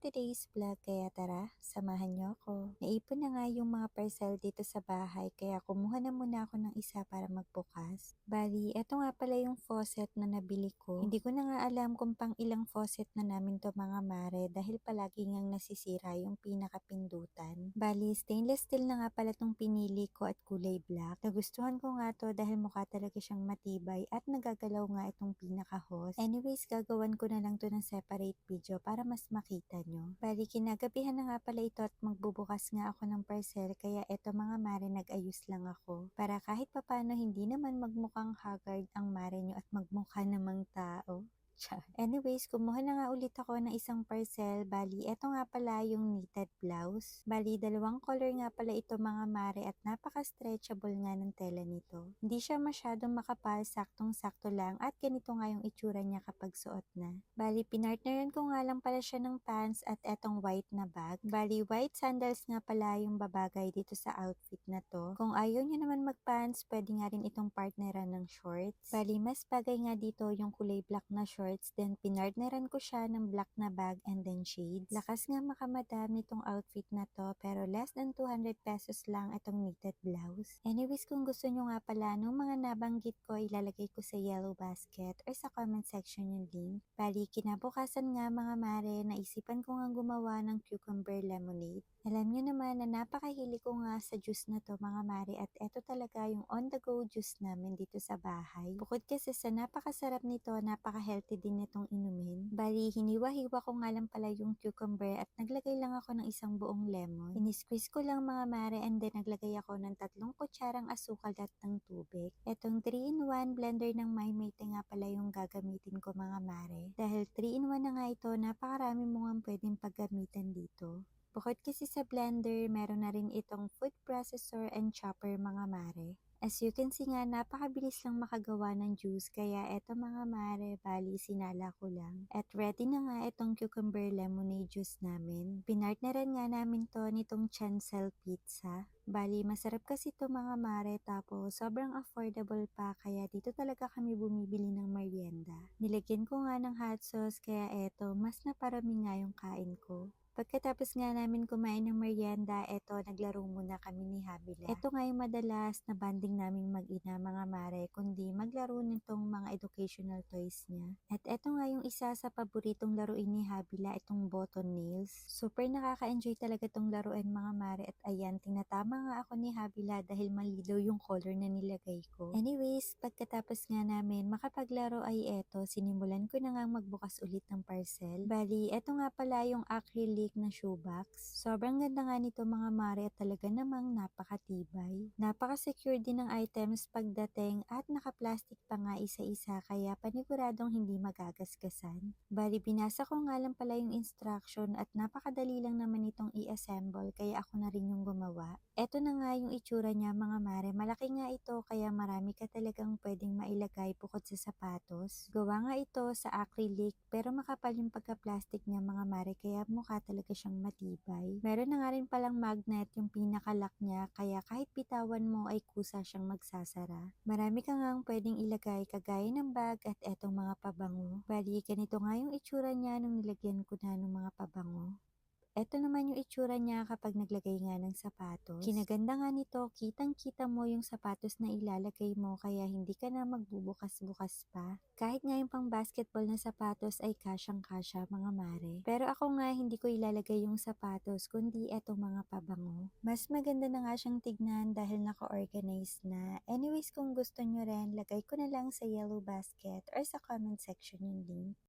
today's vlog kaya tara, samahan niyo ako. Naipon na nga yung mga parcel dito sa bahay kaya kumuha na muna ako ng isa para magbukas. Bali, eto nga pala yung faucet na nabili ko. Hindi ko na nga alam kung pang ilang faucet na namin to mga mare dahil palagi ngang nasisira yung pinakapindutan. Bali, stainless steel na nga pala tong pinili ko at kulay black. Nagustuhan ko nga to dahil mukha talaga siyang matibay at nagagalaw nga itong pinaka-hose. Anyways, gagawan ko na lang to ng separate video para mas makita nyo. Bali, kinagabihan na nga pala ito at magbubukas nga ako ng parcel kaya eto mga mare nag-ayos lang ako. Para kahit papano hindi naman magmukhang haggard ang mare nyo at magmukha namang tao. Anyways, kumuha na nga ulit ako ng isang parcel. Bali, eto nga pala yung knitted blouse. Bali, dalawang color nga pala ito mga mare at napaka-stretchable nga ng tela nito. Hindi siya masyadong makapal, saktong-sakto lang at ganito nga yung itsura niya kapag suot na. Bali, pinartneran ko nga lang pala siya ng pants at etong white na bag. Bali, white sandals nga pala yung babagay dito sa outfit na to. Kung ayaw niyo naman mag-pants, pwede nga rin itong partneran ng shorts. Bali, mas bagay nga dito yung kulay black na shorts. Then pinartneran ko siya ng black na bag and then shades. Lakas nga makamadam nitong outfit na to pero less than 200 pesos lang itong knitted blouse. Anyways, kung gusto nyo nga pala nung mga nabanggit ko, ilalagay ko sa yellow basket or sa comment section yung link. Bali, kinabukasan nga mga mare, naisipan ko nga gumawa ng cucumber lemonade. Alam nyo naman na napakahili ko nga sa juice na to mga mare at eto talaga yung on the go juice namin dito sa bahay. Bukod kasi sa napakasarap nito, napaka-healthy din nitong inumin. Bali, hiniwa-hiwa ko nga lang pala yung cucumber at naglagay lang ako ng isang buong lemon. Ini-squeeze ko lang mga mare and then naglagay ako ng 3 kutsarang asukal at ng tubig. Etong 3-in-1 blender ng MyMate nga pala yung gagamitin ko mga mare. Dahil 3-in-1 na nga ito, napakarami mo nga pwedeng paggamitan dito. Bukod kasi sa blender, meron na rin itong food processor and chopper mga mare. As you can see nga, napakabilis lang makagawa ng juice kaya eto mga mare, bali sinala ko lang. At ready na nga itong cucumber lemonade juice namin. Pinartneran nga namin to nitong chancel pizza. Bali, masarap kasi to mga mare tapos sobrang affordable pa kaya dito talaga kami bumibili ng merienda. Nilagyan ko nga ng hot sauce kaya eto, mas naparami nga yung kain ko. Pagkatapos nga namin kumain ng merienda, eto naglaro muna kami ni Habila. Eto nga yung madalas na banding naming mag-ina mga mare, kundi maglaro nitong mga educational toys niya. At eto nga yung isa sa paboritong laruin ni Habila, itong button nails. Super nakaka-enjoy talaga itong laruin mga mare at ayan, tinatama nga ako ni Habila dahil malilaw yung color na nilagay ko. Anyways, pagkatapos nga namin makapaglaro ay eto, sinimulan ko na nga magbukas ulit ng parcel. Bali, eto nga pala yung acrylic na shoebox. Sobrang ganda nga nito mga mare at talaga namang napakatibay. Napaka-secure din ng items pagdating at naka-plastic pa nga isa-isa kaya paniguradong hindi magagasgasan. Bali, binasa ko nga lang pala yung instruction at napakadali lang naman itong i-assemble kaya ako na rin yung gumawa. Eto na nga yung itsura niya mga mare. Malaki nga ito kaya marami ka talagang pwedeng mailagay bukod sa sapatos. Gawa nga ito sa acrylic pero makapal yung pagka-plastic niya mga mare kaya mukha talaga siyang matibay. Meron na nga rin palang magnet yung pinaka-lock niya kaya kahit bitawan mo ay kusa siyang magsasara. Marami ka ngang pwedeng ilagay kagaya ng bag at etong mga pabango. Bali, ganito nga yung itsura niya nung nilagyan ko na ng mga pabango. Eto naman yung itsura niya kapag naglagay nga ng sapatos. Kinaganda nga nito, kitang-kita mo yung sapatos na ilalagay mo kaya hindi ka na magbubukas-bukas pa. Kahit nga yung pang basketball na sapatos ay kasyang-kasya mga mare. Pero ako nga hindi ko ilalagay yung sapatos kundi etong mga pabango. Mas maganda na nga siyang tignan dahil naka-organize na. Anyways, kung gusto nyo rin, lagay ko na lang sa yellow basket or sa comment section yung link.